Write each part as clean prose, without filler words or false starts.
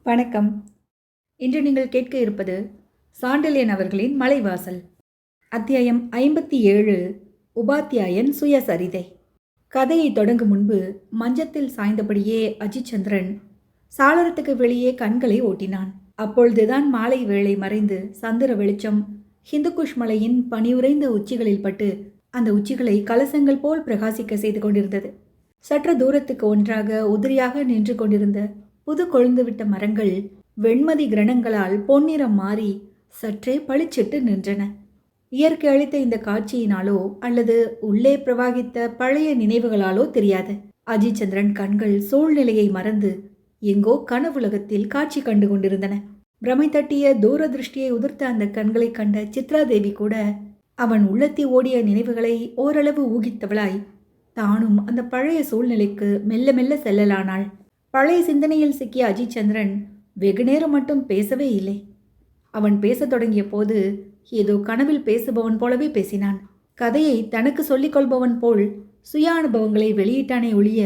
வணக்கம். இன்று நீங்கள் கேட்க இருப்பது சாண்டில்யன் அவர்களின் மலைவாசல். அத்தியாயம் 57. உபாத்தியாயன் சுயசரிதை. கதையை தொடங்கும் முன்பு மஞ்சத்தில் சாய்ந்தபடியே அஜிச்சந்திரன் சாளரத்துக்கு வெளியே கண்களை ஓட்டினான். அப்பொழுதுதான் மாலை வேளை மறைந்து சந்திர வெளிச்சம் ஹிந்துகுஷ் மலையின் பனியுறைந்த உச்சிகளில் பட்டு அந்த உச்சிகளை கலசங்கள் போல் பிரகாசிக்க செய்து கொண்டிருந்தது. சற்று தூரத்துக்கு ஒன்றாக உதிரியாக நின்று கொண்டிருந்த புது கொழுந்துவிட்ட மரங்கள் வெண்மதி கிரணங்களால் பொன்னிறம் மாறி சற்றே பளிச்சிட்டு நின்றன. இயற்கை அளித்த இந்த காட்சியினாலோ அல்லது உள்ளே பிரவாகித்த பழைய நினைவுகளாலோ தெரியாது, அஜிச்சந்திரன் கண்கள் சூழ்நிலையை மறந்து எங்கோ கனவுலகத்தில் காட்சி கண்டு கொண்டிருந்தன. பிரமை தட்டிய தூரதிருஷ்டியை உதிர்த்த அந்த கண்களை கண்ட சித்ராதேவி கூட அவன் உள்ளத்தி ஓடிய நினைவுகளை ஓரளவு ஊகித்தவளாய் தானும் அந்த பழைய சூழ்நிலைக்கு மெல்ல மெல்ல செல்லலானாள். பழைய சிந்தனையில் சிக்கிய அஜிச்சந்திரன் வெகுநேரம் மட்டும் பேசவே இல்லை. அவன் பேசத் தொடங்கிய போது ஏதோ கனவில் பேசுபவன் போலவே பேசினான். கதையை தனக்கு சொல்லிக் கொள்பவன் போல் சுய அனுபவங்களை வெளியிட்டானே ஒழிய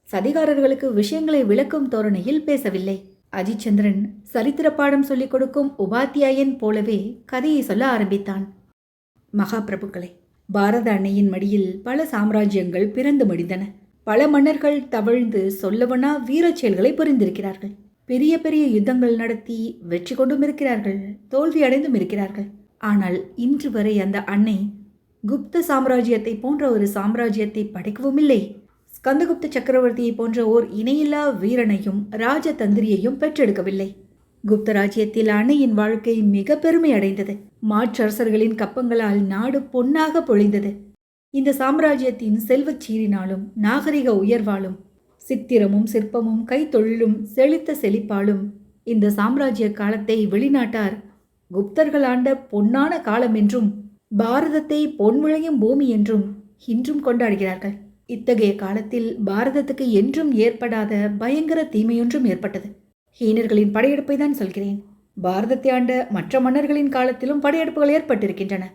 சதிகாரர்களுக்கு விஷயங்களை விளக்கும் தோரணையில் பேசவில்லை. அஜிச்சந்திரன் சரித்திர பாடம் சொல்லிக் கொடுக்கும் உபாத்தியாயன் போலவே கதையை சொல்ல ஆரம்பித்தான். மகாபிரபுக்களே, பாரத அன்னையின் மடியில் பல சாம்ராஜ்யங்கள் பிறந்து மடிந்தன. பல மன்னர்கள் தவழ்ந்து சொல்லவனா வீரச் செயல்களை புரிந்திருக்கிறார்கள். பெரிய பெரிய யுத்தங்கள் நடத்தி வெற்றி கொண்டும் இருக்கிறார்கள், தோல்வி அடைந்தும் இருக்கிறார்கள். ஆனால் இன்று வரை அந்த அன்னை குப்த சாம்ராஜ்யத்தை போன்ற ஒரு சாம்ராஜ்யத்தை படைக்கவும் இல்லை, ஸ்கந்தகுப்த சக்கரவர்த்தியை போன்ற ஓர் இணையில்லா வீரனையும் ராஜதந்திரியையும் பெற்றெடுக்கவில்லை. குப்த ராஜ்யத்தில் அன்னையின் வாழ்க்கை மிக பெருமை அடைந்தது. மாற்றரசர்களின் கப்பங்களால் நாடு பொன்னாக பொழிந்தது. இந்த சாம்ராஜ்யத்தின் செல்வச் சீரினாலும் நாகரிக உயர்வாலும் சித்திரமும் சிற்பமும் கைத்தொழிலும் செழித்த செழிப்பாலும் இந்த சாம்ராஜ்ய காலத்தை வெளிநாட்டார் குப்தர்கள் ஆண்ட பொன்னான காலம் என்றும் பாரதத்தை பொன் விளையும் பூமி என்றும் இன்றும் கொண்டாடுகிறார்கள். இத்தகைய காலத்தில் பாரதத்துக்கு என்றும் ஏற்படாத பயங்கர தீமையொன்றும் ஏற்பட்டது. ஹீனர்களின் படையெடுப்பை தான் சொல்கிறேன். பாரதத்தை ஆண்ட மற்ற மன்னர்களின் காலத்திலும் படையெடுப்புகள் ஏற்பட்டிருக்கின்றன.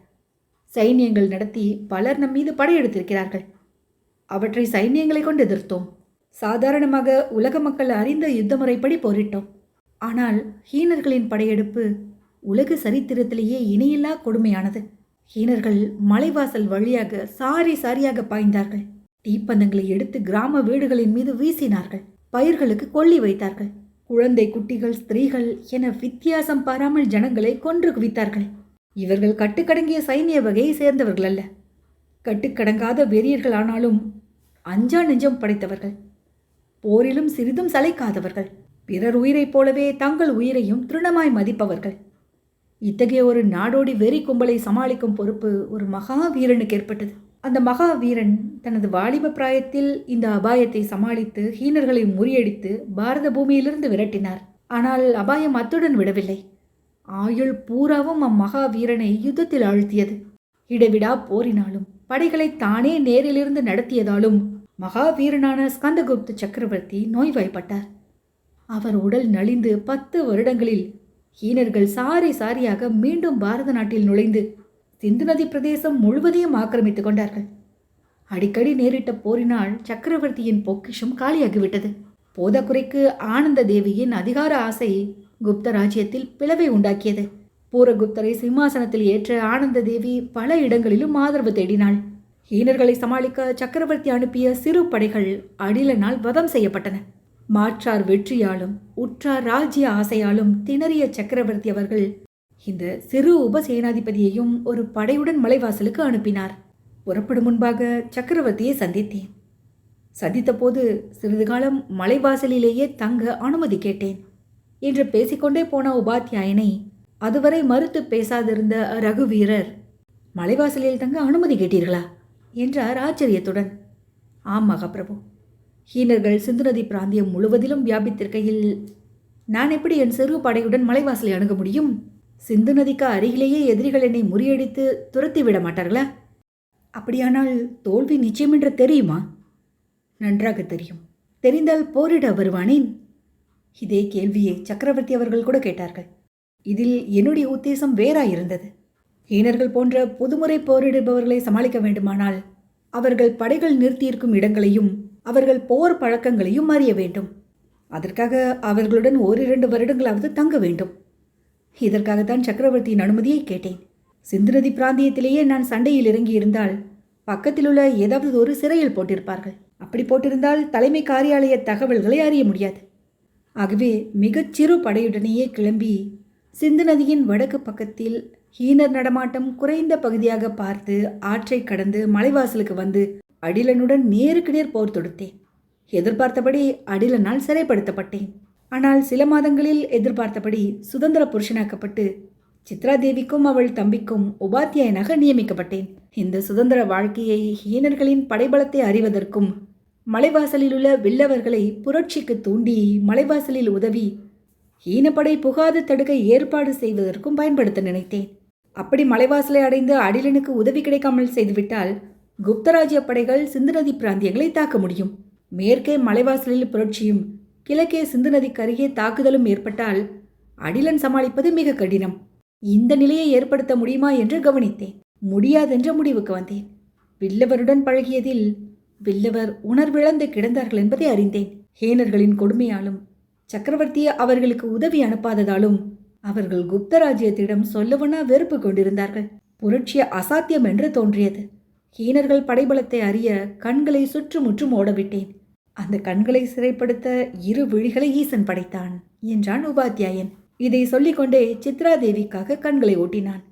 சைன்யங்கள் நடத்தி பலர் நம் மீது படையெடுத்திருக்கிறார்கள். அவற்றை சைன்யங்களை கொண்டு எதிர்த்தோம். சாதாரணமாக உலக மக்கள் அறிந்த யுத்த முறைப்படி போரிட்டோம். ஆனால் ஹீனர்களின் படையெடுப்பு உலக சரித்திரத்திலேயே இணையில்லா கொடுமையானது. ஹீனர்கள் மலைவாசல் வழியாக சாரி சாரியாக பாய்ந்தார்கள். தீப்பந்தங்களை எடுத்து கிராம வீடுகளின் மீது வீசினார்கள். பயிர்களுக்கு கொள்ளி வைத்தார்கள். குழந்தை குட்டிகள் ஸ்திரீகள் என வித்தியாசம் பாராமல் ஜனங்களை கொன்று குவித்தார்கள். இவர்கள் கட்டுக்கடங்கிய சைனிய வகையை சேர்ந்தவர்கள் அல்ல. கட்டுக்கடங்காத வெறியர்கள், ஆனாலும் அஞ்சா நெஞ்சம் படைத்தவர்கள். போரிலும் சிறிதும் சளைக்காதவர்கள். பிறர் உயிரைப் போலவே தங்கள் உயிரையும் திருணமாய் மதிப்பவர்கள். இத்தகைய ஒரு நாடோடி வெறி கும்பலை சமாளிக்கும் பொறுப்பு ஒரு மகாவீரனுக்கு ஏற்பட்டது. அந்த மகாவீரன் தனது வாலிப பிராயத்தில் இந்த அபாயத்தை சமாளித்து ஹீனர்களை முறியடித்து பாரத பூமியிலிருந்து விரட்டினார். ஆனால் அபாயம் அத்துடன் விடவில்லை. ஆயுள் பூராவும் அம்மகாவீரனை யுத்தத்தில் ஆழ்த்தியது. இடைவிடா போரினாலும் படைகளை தானே நேரிலிருந்து நடத்தியதாலும் மகாவீரனான ஸ்கந்தகுப்த சக்கரவர்த்தி நோய்வாய்ப்பட்டார். அவர் உடல் நலிந்து 10 வருடங்களில் ஹீனர்கள் சாரி சாரியாக மீண்டும் பாரத நாட்டில் நுழைந்து சிந்து நதி பிரதேசம் முழுவதையும் ஆக்கிரமித்துக் கொண்டார்கள். அடிக்கடி நேரிட்ட போரினால் சக்கரவர்த்தியின் பொக்கிஷம் காலியாகிவிட்டது. போதக்குறைக்கு ஆனந்த தேவியின் அதிகார ஆசை குப்த ராஜ்யத்தில் பிளவை உண்டாக்கியது. பூரகுப்தரை சிம்மாசனத்தில் ஏற்ற ஆனந்த தேவி பல இடங்களிலும் ஆதரவு தேடினாள். ஹீனர்களை சமாளிக்க சக்கரவர்த்தி அனுப்பிய சிறு படைகள் அடிலனால் வதம் செய்யப்பட்டன. மாற்றார் வெற்றியாலும் உற்றார் ராஜ்ய ஆசையாலும் திணறிய சக்கரவர்த்தி அவர்கள் இந்த சிறு உபசேனாதிபதியையும் ஒரு படையுடன் மலைவாசலுக்கு அனுப்பினார். புறப்படும் முன்பாக சக்கரவர்த்தியை சந்தித்தேன். சந்தித்த போது சிறிது காலம் மலைவாசலிலேயே தங்க அனுமதி கேட்டேன் என்று பேசிக்கொண்டே போன உபாத்தியாயனை அதுவரை மறுத்து பேசாதிருந்த ரகுவீரர், மலைவாசலில் தங்க அனுமதி கேட்டீர்களா என்றார் ஆச்சரியத்துடன். ஆம் மகாபிரபு, ஹீனர்கள் சிந்து நதி பிராந்தியம் முழுவதிலும் வியாபித்திருக்கையில் நான் எப்படி என் சிறு படையுடன் மலைவாசலை அணுக முடியும்? சிந்து நதிக்கு அருகிலேயே எதிரிகள் என்னை முறியடித்து துரத்தி விட மாட்டார்களா? அப்படியானால் தோல்வி நிச்சயம் என்று தெரியுமா? நன்றாக தெரியும். தெரிந்தால் போரிட வருவானேன்? இதே கேள்வியை சக்கரவர்த்தி அவர்கள் கூட கேட்டார்கள். இதில் என்னுடைய உத்தேசம் வேறாயிருந்தது. ஹீனர்கள் போன்ற புதுமுறை போரிடுபவர்களை சமாளிக்க வேண்டுமானால் அவர்கள் படைகள் நிறுத்தியிருக்கும் இடங்களையும் அவர்கள் போர் பழக்கங்களையும் அறிய வேண்டும். அதற்காக அவர்களுடன் ஓரிரண்டு வருடங்களாவது தங்க வேண்டும். இதற்காகத்தான் சக்கரவர்த்தியின் அனுமதியை கேட்டேன். சிந்து நதி பிராந்தியத்திலேயே நான் சண்டையில் இறங்கி இருந்தால் பக்கத்திலுள்ள ஏதாவது ஒரு சிறையில் போட்டிருப்பார்கள். அப்படி போட்டிருந்தால் தலைமை காரியாலய தகவல்களை அறிய முடியாது. ஆகவே மிகச் சிறு படையுடனேயே கிளம்பி சிந்து நதியின் வடக்கு பக்கத்தில் ஹீனர் நடமாட்டம் குறைந்த பகுதியாக பார்த்து ஆற்றை கடந்து மலைவாசலுக்கு வந்து அடிலனுடன் நேருக்கு நேர் போர் தொடுத்தேன். எதிர்பார்த்தபடி அடிலனால் சிறைப்படுத்தப்பட்டேன். ஆனால் சில மாதங்களில் எதிர்பார்த்தபடி சுதந்திர புருஷனாக்கப்பட்டு சித்ராதேவிக்கும் அவள் தம்பிக்கும் உபாத்தியாயனாக நியமிக்கப்பட்டேன். இந்த சுதந்திர வாழ்க்கையை ஹீனர்களின் படைபலத்தை அறிவதற்கும் மலைவாசலில் உள்ள வில்லவர்களை புரட்சிக்கு தூண்டி மலைவாசலில் உதவி ஹீனப்படை புகாது தடுக்க ஏற்பாடு செய்வதற்கும் பயன்படுத்த நினைத்தேன். அப்படி மலைவாசலை அடைந்து அடிலனுக்கு உதவி கிடைக்காமல் செய்துவிட்டால் குப்தராஜ்ய படைகள் சிந்து நதி பிராந்தியங்களை தாக்க முடியும். மேற்கே மலைவாசலில் புரட்சியும் கிழக்கே சிந்து நதிக்கு அருகே தாக்குதலும் ஏற்பட்டால் அடிலன் சமாளிப்பது மிக கடினம். இந்த நிலையை ஏற்படுத்த முடியுமா என்று கவனித்தேன். முடியாதென்ற முடிவுக்கு வந்தேன். வில்லவருடன் பழகியதில் வில்லவர் உணர்விழந்து கிடந்தார்கள் என்பதை அறிந்தேன். ஹேனர்களின் கொடுமையாலும் சக்கரவர்த்தி அவர்களுக்கு உதவி அனுப்பாததாலும் அவர்கள் குப்தராஜ்யத்திடம் சொல்லவனா வெறுப்பு கொண்டிருந்தார்கள். புரட்சிய அசாத்தியம் என்று தோன்றியது. ஹீனர்கள் படைபலத்தை அறிய கண்களை சுற்றுமுற்றும் ஓடவிட்டேன். அந்த கண்களை சிறைப்படுத்த இரு விழிகளை ஈசன் படைத்தான் என்றான் உபாத்தியாயன். இதை சொல்லிக்கொண்டே சித்ராதேவிக்காக கண்களை ஓட்டினான்.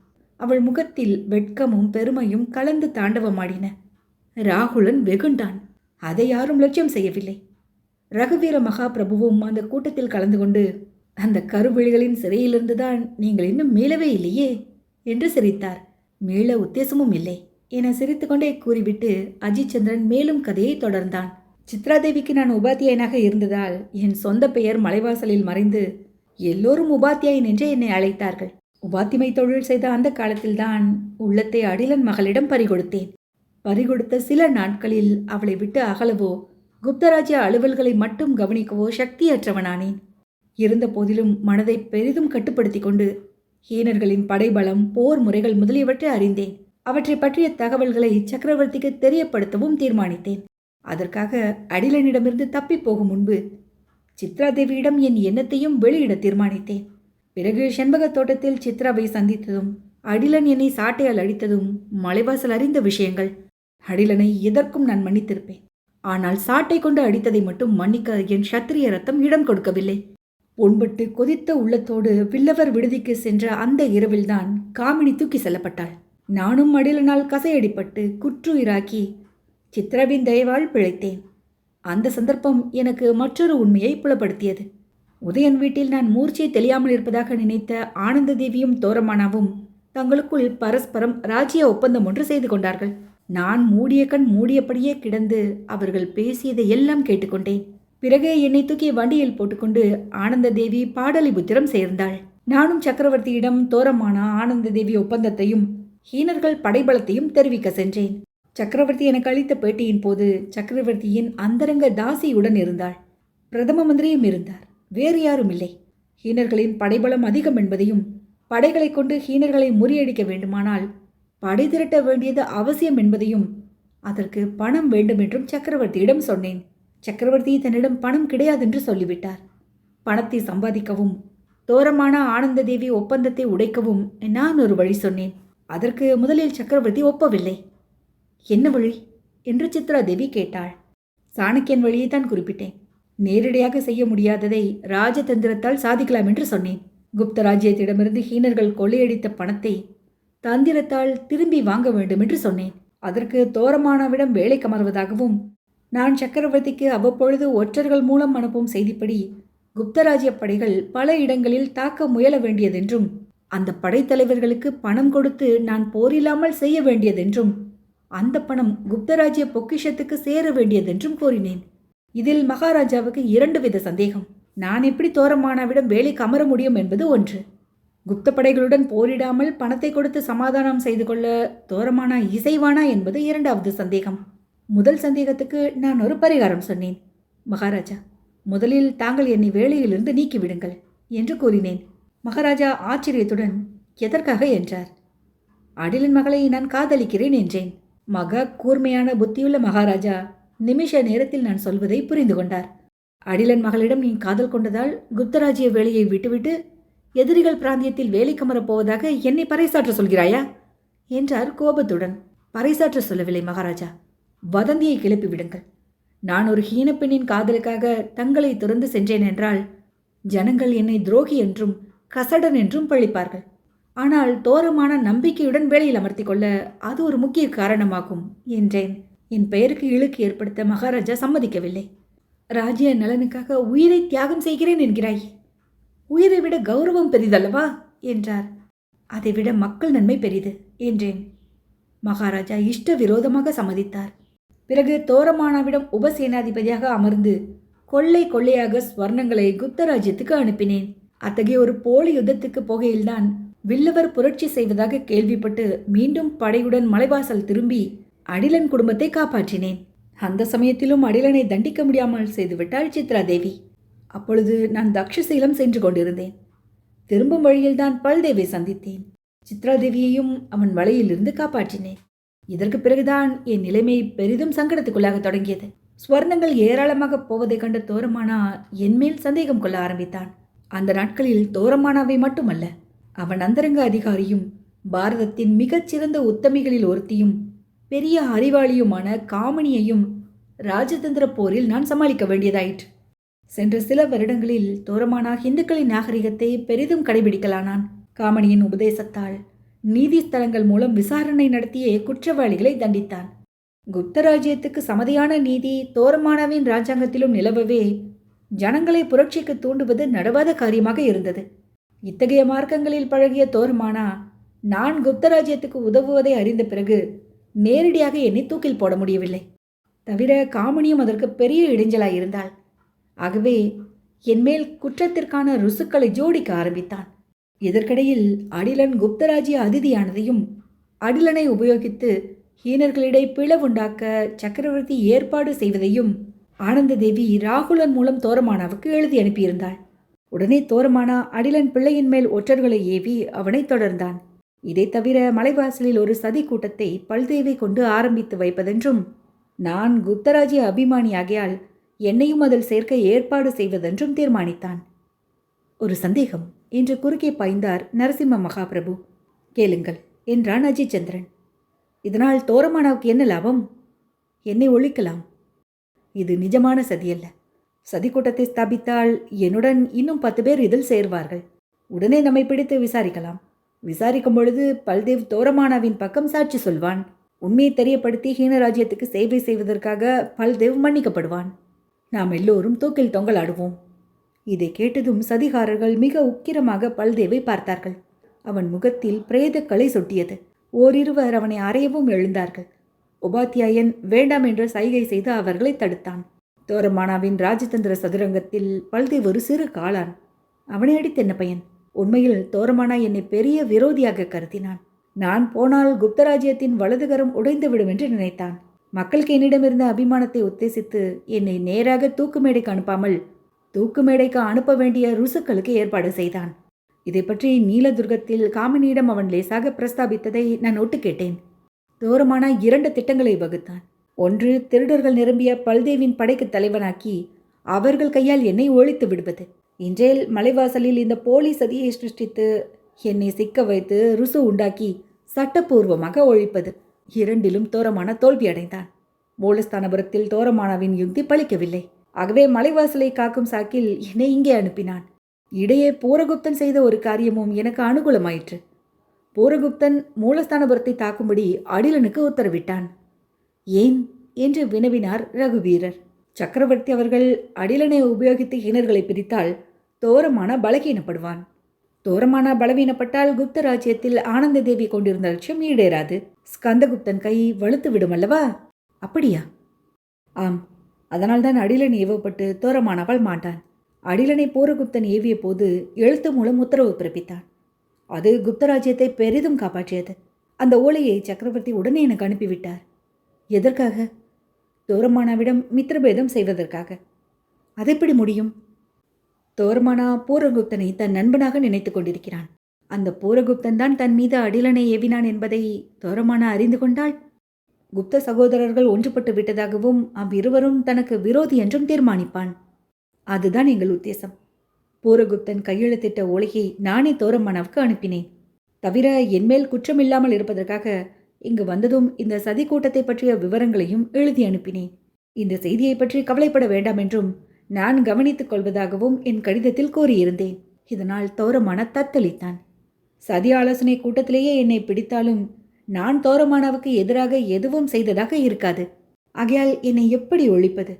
அவள் முகத்தில் வெட்கமும் பெருமையும் கலந்து தாண்டவமாடின. ராகுலன் வெகுண்டான். அதை யாரும் லட்சியம் செய்யவில்லை. ரகுவீர மகாபிரபுவும் அந்த கூட்டத்தில் கலந்து கொண்டு, அந்த கருவிழிகளின் சிறையிலிருந்துதான் நீங்கள் இன்னும் மீளவே இல்லையே என்று சிரித்தார். மீள உத்தேசமும் இல்லை என சிரித்துக்கொண்டே கூறிவிட்டு அஜித் சந்திரன் மேலும் கதையை தொடர்ந்தான். சித்ராதேவிக்கு நான் உபாத்தியாயனாக இருந்ததால் என் சொந்த பெயர் மலைவாசலில் மறைந்து எல்லோரும் உபாத்தியாயன் என்றே என்னை அழைத்தார்கள். உபாத்திமை தொழில் செய்த அந்த காலத்தில்தான் உள்ளத்தை அடிலன் மகளிடம் பறிகொடுத்தேன். பறிகொடுத்த சில நாட்களில் அவளை விட்டு அகலவோ குப்தராஜ்ய அலுவல்களை மட்டும் கவனிக்கவோ சக்தியற்றவனானேன். இருந்த போதிலும் மனதை பெரிதும் கட்டுப்படுத்தி கொண்டு ஹீனர்களின் படைபலம், போர் முறைகள் முதலியவற்றை அறிந்தேன். அவற்றை பற்றிய தகவல்களை சக்கரவர்த்திக்கு தெரியப்படுத்தவும் தீர்மானித்தேன். அதற்காக அடிலனிடமிருந்து தப்பி போகும் முன்பு சித்ராதேவியிடம் என் எண்ணத்தையும் வெளியிட தீர்மானித்தேன். பிறகு செண்பக தோட்டத்தில் சித்ராவை சந்தித்ததும் அடிலன் என்னை சாட்டையால் அடித்ததும் மலைவாசல் அறிந்த விஷயங்கள். அடிலனை எதற்கும் நான் மன்னித்திருப்பேன். ஆனால் சாட்டை கொண்டு அடித்ததை மட்டும் மன்னிக்க என் சத்திரிய ரத்தம் இடம் கொடுக்கவில்லை. பொன்பட்டு கொதித்த உள்ளத்தோடு வில்லவர் விடுதிக்கு சென்ற அந்த இரவில்தான் காமினி தூக்கி செல்லப்பட்டாள். நானும் அடிலனால் கசையடிப்பட்டு குற்றுயிராக்கி சித்ராவின் தயவால் பிழைத்தேன். அந்த சந்தர்ப்பம் எனக்கு மற்றொரு உண்மையை புலப்படுத்தியது. உதயன் வீட்டில் நான் மூர்ச்சை தெளியாமல் இருப்பதாக நினைத்த ஆனந்த தேவியும் தோரமானாவும் தங்களுக்குள் பரஸ்பரம் ராஜ்ய ஒப்பந்தம் ஒன்று செய்து கொண்டார்கள். நான் மூடிய கண் மூடியபடியே கிடந்து அவர்கள் பேசியதை எல்லாம் கேட்டுக்கொண்டேன். பிறகு என்னை தூக்கி வண்டியில் போட்டுக்கொண்டு ஆனந்த தேவி பாடலிபுத்திரம் சேர்ந்தாள். நானும் சக்கரவர்த்தியிடம் தோரமான ஆனந்த தேவி ஒப்பந்தத்தையும் ஹீனர்கள் படைபலத்தையும் தெரிவிக்க சென்றேன். சக்கரவர்த்தி எனக்கு அளித்த பேட்டியின் போது சக்கரவர்த்தியின் அந்தரங்க தாசியுடன் இருந்தாள். பிரதம மந்திரியும் இருந்தார். வேறு யாரும் இல்லை. ஹீனர்களின் படைபலம் அதிகம் என்பதையும் படைகளை கொண்டு ஹீனர்களை முறியடிக்க வேண்டுமானால் படை திரட்ட வேண்டியது அவசியம் என்பதையும் அதற்கு பணம் வேண்டும் என்றும் சக்கரவர்த்தியிடம் சொன்னேன். சக்கரவர்த்தி தன்னிடம் பணம் கிடையாதென்று சொல்லிவிட்டார். பணத்தை சம்பாதிக்கவும் தோரமான ஆனந்த தேவி ஒப்பந்தத்தை உடைக்கவும் நான் ஒரு வழி சொன்னேன். அதற்கு முதலில் சக்கரவர்த்தி ஒப்பவில்லை. என்ன வழி என்று சித்ராதேவி கேட்டாள். சாணக்கியன் வழியை தான் குறிப்பிட்டேன். நேரடியாக செய்ய முடியாததை ராஜதந்திரத்தால் சாதிக்கலாம் என்று சொன்னேன். குப்த ராஜ்யத்திடமிருந்து ஹீனர்கள் கொள்ளையடித்த பணத்தை தந்திரத்தால் திரும்பி வாங்க வேண்டும் என்று சொன்னேன். அதற்கு தோரமானவிடம் வேலை கமர்வதாகவும் நான் சக்கரவர்த்திக்கு அவ்வப்பொழுது ஒற்றர்கள் மூலம் அனுப்பும் செய்திப்படி குப்தராஜ்ய படைகள் பல இடங்களில் தாக்க முயல வேண்டியதென்றும் அந்த படைத்தலைவர்களுக்கு பணம் கொடுத்து நான் போரில்லாமல் செய்ய வேண்டியதென்றும் அந்த பணம் குப்தராஜ்ய பொக்கிஷத்துக்கு சேர வேண்டியதென்றும் கூறினேன். இதில் மகாராஜாவுக்கு 2 வித சந்தேகம். நான் எப்படி தோரமானாவிடம் வேலைக்கு அமர முடியும் என்பது ஒன்று. குப்த படைகளுடன் போரிடாமல் பணத்தை கொடுத்து சமாதானம் செய்து கொள்ள தோரமானா இசைவானா என்பது 2வது சந்தேகம். முதல் சந்தேகத்துக்கு நான் ஒரு பரிகாரம் சொன்னேன். மகாராஜா, முதலில் தாங்கள் என்னை வேலையிலிருந்து நீக்கிவிடுங்கள் என்று கூறினேன். மகாராஜா ஆச்சரியத்துடன் எதற்காக என்றார். அடிலன் மகளை நான் காதலிக்கிறேன் என்றேன். மகா கூர்மையான புத்தியுள்ள மகாராஜா நிமிஷ நேரத்தில் நான் சொல்வதை புரிந்து கொண்டார். அடிலன் மகளிடம் நீ காதல் கொண்டதால் குப்தராஜ்ய வேலையை விட்டுவிட்டு எதிரிகள் பிராந்தியத்தில் வேலை கமரப் போவதாக என்னை பறைசாற்ற சொல்கிறாயா என்றார் கோபத்துடன். பறைசாற்ற சொல்லவில்லை மகாராஜா, வதந்தியை கிளப்பி விடுங்கள். நான் ஒரு ஹீனப்பெண்ணின் காதலுக்காக தங்களை துறந்து சென்றேன் என்றால் ஜனங்கள் என்னை துரோகி என்றும் கசடன் என்றும் பழிப்பார்கள். ஆனால் தோரமான நம்பிக்கையுடன் வேலையில் அமர்த்தி கொள்ள அது ஒரு முக்கிய காரணமாகும் என்றேன். என் பெயருக்கு இழுக்கு ஏற்படுத்த மகாராஜா சம்மதிக்கவில்லை. ராஜ்ய நலனுக்காக உயிரை தியாகம் செய்கிறேன் என்கிறாய். உயிரை விட கௌரவம் பெரிதல்லவா என்றார். அதைவிட மக்கள் நன்மை பெரிது என்றேன். மகாராஜா இஷ்ட விரோதமாக சம்மதித்தார். பிறகு தோரமானாவிடம் உபசேனாதிபதியாக அமர்ந்து கொள்ளை கொள்ளையாக ஸ்வர்ணங்களை குப்தராஜ்யத்துக்கு அனுப்பினேன். அத்தகைய ஒரு போலி யுத்தத்துக்கு போகையில்தான் வில்லவர் புரட்சி செய்வதாக கேள்விப்பட்டு மீண்டும் படையுடன் மலைவாசல் திரும்பி அடிலன் குடும்பத்தை காப்பாற்றினேன். அந்த சமயத்திலும் அடிலனை தண்டிக்க முடியாமல் செய்துவிட்டாள் சித்ரா தேவி. அப்பொழுது நான் தக்ஷசீலம் சென்று கொண்டிருந்தேன். திரும்பும் வழியில்தான் பல்தேவை சந்தித்தேன். சித்ரா தேவியையும் அவன் வலையிலிருந்து காப்பாற்றினேன். இதற்கு பிறகுதான் என் நிலைமை பெரிதும் சங்கடத்துக்குள்ளாக தொடங்கியது. ஸ்வர்ணங்கள் ஏராளமாக போவதை கண்ட தோரமானா என்மேல் சந்தேகம் கொள்ள ஆரம்பித்தான். அந்த நாட்களில் தோரமானாவை மட்டுமல்ல, அவன் அந்தரங்க அதிகாரியும் பாரதத்தின் மிகச்சிறந்த உத்தமிகளில் ஒருத்தியும் பெரிய அறிவாளியுமான காமினியையும் ராஜதந்திர போரில் நான் சமாளிக்க வேண்டியதாயிற்று. சென்ற சில வருடங்களில் தோரமானா இந்துக்களின் நாகரிகத்தை பெரிதும் கடைபிடிக்கலானான். காமணியின் உபதேசத்தால் நீதி ஸ்தலங்கள் மூலம் விசாரணை நடத்திய குற்றவாளிகளை தண்டித்தான். குப்தராஜ்யத்துக்கு சமதியான நீதி தோரமானாவின் ராஜாங்கத்திலும் நிலவவே ஜனங்களை புரட்சிக்கு தூண்டுவது நடவாத காரியமாக இருந்தது. இத்தகைய மார்க்கங்களில் பழகிய தோரமானா நான் குப்தராஜ்யத்துக்கு உதவுவதை அறிந்த பிறகு நேரடியாக என்னை தூக்கில் போட முடியவில்லை. தவிர காமணியும் அதற்கு பெரிய இடைஞ்சலாயிருந்தாள். ஆகவே என்மேல் குற்றத்திற்கான ருசுக்களை ஜோடிக்க ஆரம்பித்தான். இதற்கிடையில் அடிலன் குப்தராஜ்ய அதிதியானதையும் அடிலனை உபயோகித்து ஹீனர்களிடை பிளவுண்டாக்க சக்கரவர்த்தி ஏற்பாடு செய்வதையும் ஆனந்த தேவி ராகுலன் மூலம் தோரமானாவுக்கு எழுதி அனுப்பியிருந்தாள். உடனே தோரமானா அடிலன் பிள்ளையின் மேல் ஒற்றர்களை ஏவி அவனை தொடர்ந்தான். இதை தவிர மலைவாசலில் ஒரு சதி கூட்டத்தை பல்தேவை கொண்டு ஆரம்பித்து வைப்பதென்றும் நான் குப்தராஜ்ய அபிமானியாகியால் என்னையும் அதில் சேர்க்க ஏற்பாடு செய்வதென்றும் தீர்மானித்தான். ஒரு சந்தேகம் என்று குறுக்கே பாய்ந்தார் நரசிம்ம மகாபிரபு. கேளுங்கள் என்றான் அஜித் சந்திரன். இதனால் தோரமானாவுக்கு என்ன லாபம்? என்னை ஒழிக்கலாம். இது நிஜமான சதியல்ல. சதி கூட்டத்தை ஸ்தாபித்தால் என்னுடன் இன்னும் 10 பேர் இதில் சேர்வார்கள். உடனே நம்மை பிடித்து விசாரிக்கலாம். விசாரிக்கும் பொழுது பல்தேவ் தோரமானாவின் பக்கம் சாட்சி சொல்வான். உண்மையை தெரியப்படுத்தி ஹீனராஜ்யத்துக்கு சேவை செய்வதற்காக பல்தேவ் மன்னிக்கப்படுவான். நாம் எல்லோரும் தூக்கில் தொங்கலாடுவோம். இதை கேட்டதும் சதிகாரர்கள் மிக உக்கிரமாக பல்தேவை பார்த்தார்கள். அவன் முகத்தில் பிரேத களை சொட்டியது. ஓரிருவர் அவனை அறையவும் எழுந்தார்கள். உபாத்தியாயன் வேண்டாம் என்று சைகை செய்து அவர்களை தடுத்தான். தோரமானாவின் ராஜதந்திர சதுரங்கத்தில் பல்தேவ் ஒரு சிறு காளான். அவனை அடித்து என்ன பயன்? உண்மையில் தோரமானா என்னை பெரிய விரோதியாக கருதினான். நான் போனால் குப்தராஜ்யத்தின் வலதுகரம் உடைந்துவிடும் என்று நினைத்தான். மக்களுக்கு என்னிடமிருந்த அபிமானத்தை உத்தேசித்து என்னை நேராக தூக்கு மேடைக்கு அனுப்பாமல் தூக்கு மேடைக்கு அனுப்ப வேண்டிய ருசுக்களுக்கு ஏற்பாடு செய்தான். இதை பற்றி நீலதுர்கத்தில் காமினியிடம் அவன் லேசாக பிரஸ்தாபித்ததை நான் ஒட்டு கேட்டேன். தோரமானா 2 திட்டங்களை வகுத்தான். ஒன்று, திருடர்கள் நிரம்பிய பல்தேவின் படைக்கு தலைவனாக்கி அவர்கள் கையால் என்னை ஒழித்து விடுவது. இன்றேல் மலைவாசலில் இந்த போலி சதியை சிருஷ்டித்து என்னை சிக்க வைத்து ருசு உண்டாக்கி சட்டப்பூர்வமாக ஒழிப்பது. 2லும் தோரமான தோல்வியடைந்தான். மூலஸ்தானபுரத்தில் தோரமானாவின் யுக்தி பலிக்கவில்லை. ஆகவே மலைவாசலை காக்கும் சாக்கில் என்னை இங்கே அனுப்பினான். இடையே பூரகுப்தன் செய்த ஒரு காரியமும் எனக்கு அனுகூலமாயிற்று. பூரகுப்தன் மூலஸ்தானபுரத்தை தாக்கும்படி அடிலனுக்கு உத்தரவிட்டான். ஏன் என்று வினவினார் ரகுவீரர். சக்கரவர்த்தி அவர்கள் அடிலனை உபயோகித்து ஹீனர்களை பிரித்தால் தோரமானா பலகீனப்படுவான். தோரமானா பலவீனப்பட்டால் குப்த ராஜ்யத்தில் ஆனந்த தேவி கொண்டிருந்த லட்சியம் ஈடேறாது. ஸ்கந்தகுப்தன் கை வலுத்து விடும் அல்லவா? அப்படியா? ஆம். அதனால்தான் அடிலன் ஏவப்பட்டு தோரமானாவால் மாட்டான். அடிலனை பூரகுப்தன் ஏவிய போது எழுத்து மூலம் உத்தரவு பிறப்பித்தான். அது குப்தராஜ்யத்தை பெரிதும் காப்பாற்றியது. அந்த ஓலையை சக்கரவர்த்தி உடனே எனக்கு அனுப்பிவிட்டார். எதற்காக? தோரமானாவிடம் மித்திரபேதம் செய்வதற்காக. அதெப்படி முடியும்? தோரமானா பூரகுப்தனை தன் நண்பனாக நினைத்து கொண்டிருக்கிறான். அந்த பூரகுப்தன் தான் தன் மீது அடிலனை ஏவினான் என்பதை தோரமானா அறிந்து கொண்டால் குப்த சகோதரர்கள் ஒன்றுபட்டு விட்டதாகவும் அவ்விருவரும் தனக்கு விரோதி என்றும் தீர்மானிப்பான். அதுதான் எங்கள் உத்தேசம். பூரகுப்தன் கையெழுத்திட்ட ஓலையை நானே தோரமானாவுக்கு அனுப்பினேன். தவிர என்மேல் குற்றமில்லாமல் இருப்பதற்காக இங்கு வந்ததும் இந்த சதி கூட்டத்தை பற்றிய விவரங்களையும் எழுதி அனுப்பினேன். இந்த செய்தியை பற்றி கவலைப்பட வேண்டாம் என்றும் நான் கவனித்துக் கொள்வதாகவும் என் கடிதத்தில் கூறியிருந்தேன். இதனால் தோரமான தத்தளித்தான். சதி ஆலோசனை கூட்டத்திலேயே என்னை பிடித்தாலும் நான் தோரமானாவுக்கு எதிராக எதுவும் செய்ததாக இருக்காது. ஆகையால் என்னை எப்படி ஒழிப்பது?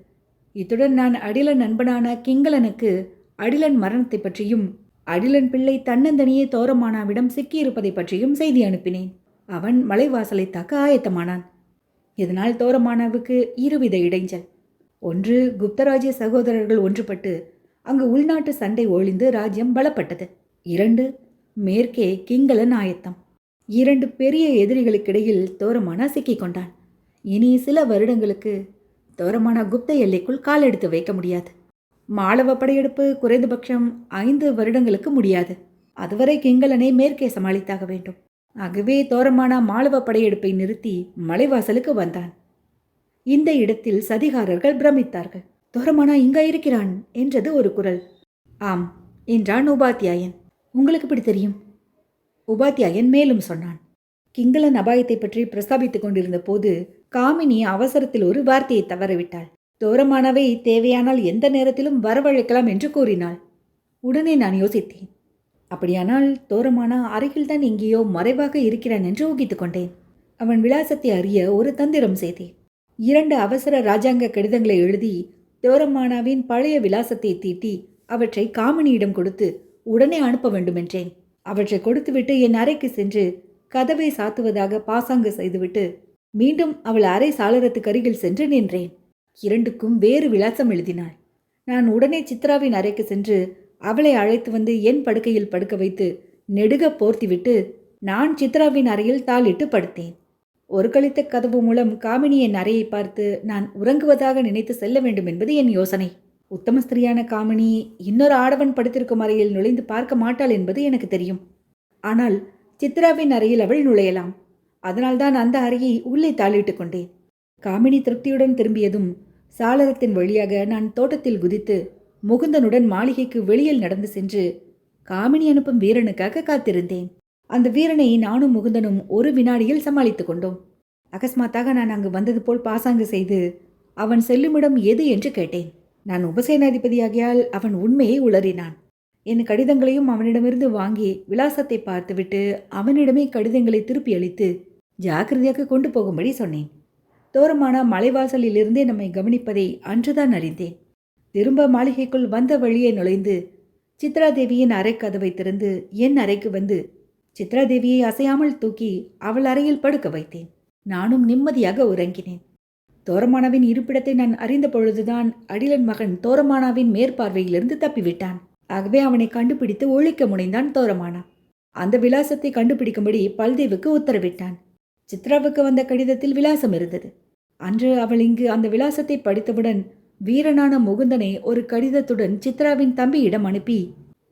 இத்துடன் நான் அடிலன் நண்பனான கிங்களனுக்கு அடிலன் மரணத்தை பற்றியும் அடிலன் பிள்ளை தன்னந்தனியே தோரமானாவிடம் சிக்கியிருப்பதை பற்றியும் செய்தி அனுப்பினேன். அவன் மலைவாசலை தாக்க ஆயத்தமானான். இதனால் தோரமானாவுக்கு இருவித இடைஞ்சல். ஒன்று, குப்தராஜ்ய சகோதரர்கள் ஒன்றுபட்டு அங்கு உள்நாட்டு சண்டை ஒழிந்து ராஜ்யம் பலப்பட்டது. 2, மேற்கே கிங்களன் ஆயத்தம். 2 பெரிய எதிரிகளுக்கிடையில் தோரமானா சிக்கிக் கொண்டான். இனி சில வருடங்களுக்கு தோரமானா குப்த எல்லைக்குள் காலெடுத்து வைக்க முடியாது. மாளவ படையெடுப்பு குறைந்தபட்சம் 5 வருடங்களுக்கு முடியாது. அதுவரை கிங்களனை மேற்கே சமாளித்தாக வேண்டும். ஆகவே தோரமானா மாளவ படையெடுப்பை நிறுத்தி மலைவாசலுக்கு வந்தான். இந்த இடத்தில் சதிகாரர்கள் பிரமித்தார்கள். தோரமானா இங்க இருக்கிறான் என்றது ஒரு குரல். ஆம் என்றான் உபாத்தியாயன். உங்களுக்கு இப்படி தெரியும்? உபாத்தியாயன் மேலும் சொன்னான். கிங்களன் அபாயத்தை பற்றி பிரஸ்தாபித்துக் கொண்டிருந்த போது காமினி அவசரத்தில் ஒரு வார்த்தையை தவறவிட்டாள். தோரமானாவை தேவையானால் எந்த நேரத்திலும் வரவழைக்கலாம் என்று கூறினாள். உடனே நான் யோசித்தேன். அப்படியானால் தோரமானா அருகில்தான் எங்கேயோ மறைவாக இருக்கிறான் என்று ஊகித்துக் கொண்டேன். அவன் விலாசத்தை அறிய ஒரு தந்திரம் செய்தேன். 2 அவசர ராஜாங்க கடிதங்களை எழுதி தோரமானாவின் பழைய விலாசத்தை தீட்டி அவற்றை காமினியிடம் கொடுத்து உடனே அனுப்ப வேண்டுமென்றேன். அவற்றை கொடுத்துவிட்டு என் அறைக்கு சென்று கதவை சாத்துவதாக பாசாங்கு செய்துவிட்டு மீண்டும் அவள் அறை சாளரத்துக்கு அருகில் சென்று நின்றேன். 2க்கும் வேறு விலாசம் எழுதினாள். நான் உடனே சித்ராவின் அறைக்கு சென்று அவளை அழைத்து வந்து என் படுக்கையில் படுக்க வைத்து நெடுக போர்த்திவிட்டு நான் சித்ராவின் அறையில் தாளிட்டு படுத்தேன். ஒரு கழித்த கதவு மூலம் காமினி என் அறையை பார்த்து நான் உறங்குவதாக நினைத்து செல்ல வேண்டும் என்பது என் யோசனை. உத்தம ஸ்திரியான காமினி இன்னொரு ஆடவன் படுத்திருக்கும் அறையில் நுழைந்து பார்க்க மாட்டாள் என்பது எனக்கு தெரியும். ஆனால் சித்ராவின் அறையில் அவள் நுழையலாம். அதனால்தான் அந்த அறையை உள்ளே தாளிட்டு கொண்டேன். காமினி திருப்தியுடன் திரும்பியதும் சாளரத்தின் வழியாக நான் தோட்டத்தில் குதித்து முகுந்தனுடன் மாளிகைக்கு வெளியில் நடந்து சென்று காமினி அனுப்பும் வீரனுக்காக காத்திருந்தேன். அந்த வீரனை நானும் முகுந்தனும் ஒரு வினாடியில் சமாளித்து கொண்டோம். அகஸ்மாத்தாக நான் அங்கு வந்தது போல் பாசாங்கு செய்து அவன் செல்லுமிடம் எது என்று கேட்டேன். நான் உபசேனாதிபதியாகியால் அவன் உண்மையை உளறினான். என் கடிதங்களையும் அவனிடமிருந்து வாங்கி விலாசத்தை பார்த்துவிட்டு அவனிடமே கடிதங்களை திருப்பி அளித்து ஜாக்கிரதையாக கொண்டு போகும்படி சொன்னேன். தோரமானா மலைவாசலிலிருந்தே நம்மை கவனிப்பதை அன்றுதான் அறிந்தேன். திரும்ப மாளிகைக்குள் வந்த வழியை நுழைந்து சித்ராதேவியின் அறை கதவை திறந்து என் அறைக்கு வந்து சித்ராதேவியை அசையாமல் தூக்கி அவள் அறையில் படுக்க வைத்தேன். நானும் நிம்மதியாக உறங்கினேன். தோரமானாவின் இருப்பிடத்தை நான் அறிந்த பொழுதுதான் அடிலன் மகன் தோரமானாவின் மேற்பார்வையிலிருந்து தப்பிவிட்டான். ஆகவே அவனை கண்டுபிடித்து ஒழிக்க முனைந்தான் தோரமானா. அந்த விலாசத்தை கண்டுபிடிக்கும்படி பல்தேவுக்கு உத்தரவிட்டான். சித்ராவுக்கு வந்த கடிதத்தில் விலாசம் இருந்தது. அன்று அவள் இங்கு அந்த விலாசத்தை படித்தவுடன் வீரனான முகுந்தனை ஒரு கடிதத்துடன் சித்ராவின் தம்பியிடம் அனுப்பி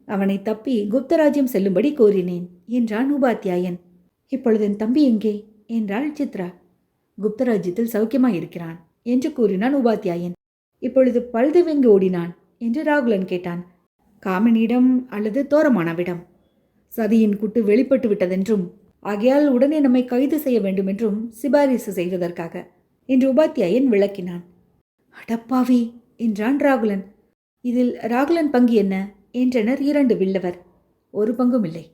அவனை தப்பி குப்தராஜ்யம் செல்லும்படி கோரினேன் என்றான் உபாத்தியாயன். இப்பொழுது என் தம்பி எங்கே என்றாள் சித்ரா. குப்தராஜ்யத்தில் சௌக்கியமாயிருக்கிறான் என்று கூறினான் உபாத்தியாயன். இப்பொழுது பல்தேவ் எங்கு ஓடினான் என்று ராகுலன் கேட்டான். காமினியிடம் அல்லது தோரமானாவிடம். சதியின் குட்டு வெளிப்பட்டு விட்டதென்றும் ஆகையால் உடனே நம்மை கைது செய்ய வேண்டுமென்றும் சிபாரிசு செய்வதற்காக என்று உபாத்தியாயன் விளக்கினான். அடப்பாவி என்றான் ராகுலன். இதில் ராகுலன் பங்கு என்ன என்றனர் 2 வில்லவர். ஒரு பங்கும் இல்லை.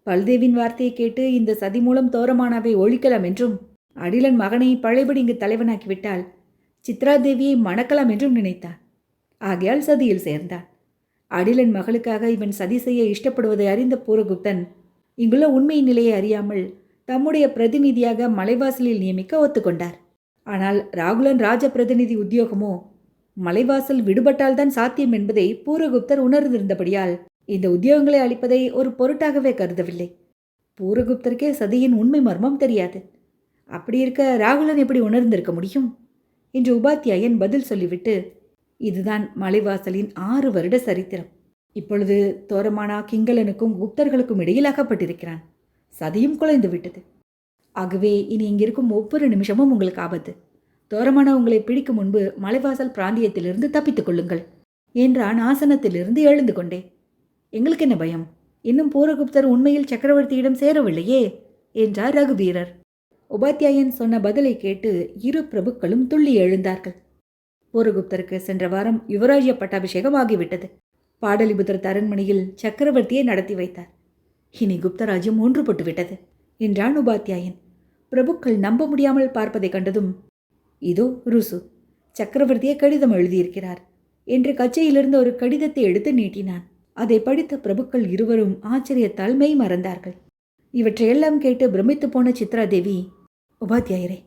பல்தேவின் வார்த்தையை கேட்டு இந்த சதி மூலம் தோரமானாவை ஒழிக்கலாம் என்றும் அடிலன் மகனை பழையபடி இங்கு தலைவனாக்கிவிட்டால் சித்ராதேவியை மணக்கலாம் என்றும் நினைத்தான். ஆகையால் சதியில் சேர்ந்தான். அடிலன் மகளுக்காக இவன் சதி செய்ய இஷ்டப்படுவதை அறிந்த பூரகுப்தன் இங்குள்ள உண்மை நிலையை அறியாமல் தம்முடைய பிரதிநிதியாக மலைவாசலில் நியமிக்க ஒத்துக்கொண்டார். ஆனால் ராகுலன் ராஜ பிரதிநிதி உத்தியோகமோ மலைவாசல் விடுபட்டால்தான் சாத்தியம் என்பதை பூரகுப்தர் உணர்ந்திருந்தபடியால் இந்த உத்தியோகங்களை அளிப்பதை ஒரு பொருட்டாகவே கருதவில்லை. பூரகுப்தருக்கே சதியின் உண்மை மர்மம் தெரியாது. அப்படி இருக்க ராகுலன் எப்படி உணர்ந்திருக்க முடியும் என்று உபாத்தியாயன் பதில் சொல்லிவிட்டு, இதுதான் மலைவாசலின் 6 வருட சரித்திரம். இப்பொழுது தோரமானா கிங்களனுக்கும் குப்தர்களுக்கும் இடையில் அகப்பட்டிருக்கிறான். சதியும் குலைந்து விட்டது. ஆகவே இனி இங்கிருக்கும் ஒவ்வொரு நிமிஷமும் உங்களுக்கு ஆபத்து. தோரமானா உங்களை பிடிக்கும் முன்பு மலைவாசல் பிராந்தியத்திலிருந்து தப்பித்துக் கொள்ளுங்கள் என்றான் ஆசனத்திலிருந்து எழுந்து கொண்டே. எங்களுக்கு என்ன பயம்? இன்னும் பூரகுப்தர் உண்மையில் சக்கரவர்த்தியிடம் சேரவில்லையே என்றார் ரகுவீரர். உபாத்தியாயன் சொன்ன பதிலை கேட்டு இரு பிரபுக்களும் துள்ளி எழுந்தார்கள். பூரகுப்தருக்கு சென்ற வாரம் யுவராஜ்ய பட்டாபிஷேகம் ஆகிவிட்டது. பாடலிபுத்திர அரண்மனையில் சக்கரவர்த்தியை நடத்தி வைத்தார். இனி குப்தராஜ்யம் ஒன்றுபட்டு விட்டது என்றான் உபாத்தியாயன். பிரபுக்கள் நம்ப முடியாமல் பார்ப்பதை கண்டதும், இதோ ருசு, சக்கரவர்த்தியை கடிதம் எழுதியிருக்கிறார் என்று கச்சையிலிருந்து ஒரு கடிதத்தை எடுத்து நீட்டினான். அதை படித்த பிரபுக்கள் இருவரும் ஆச்சரியத்தால் மெய் மறந்தார்கள். இவற்றையெல்லாம் கேட்டு பிரமித்து போன சித்ராதேவி, உபாத்தியாயரே,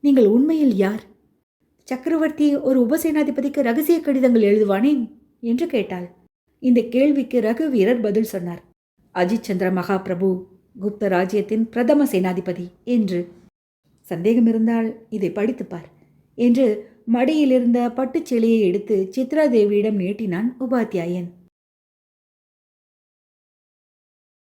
நீங்கள் உண்மையில் யார்? சக்கரவர்த்தி ஒரு உபசேனாதிபதிக்கு ரகசிய கடிதங்கள் எழுதுவானேன் என்று கேட்டாள். இந்த கேள்விக்கு ரகுவீரர் பதில் சொன்னார். அஜித் சந்திர மகாபிரபு குப்த ராஜ்யத்தின் பிரதம சேனாதிபதி என்று. சந்தேகம் இருந்தால் இதை படித்துப்பார் என்று மடியிலிருந்த பட்டுச்சேலையை எடுத்து சித்ராதேவியிடம் நீட்டினான் உபாத்தியாயன்.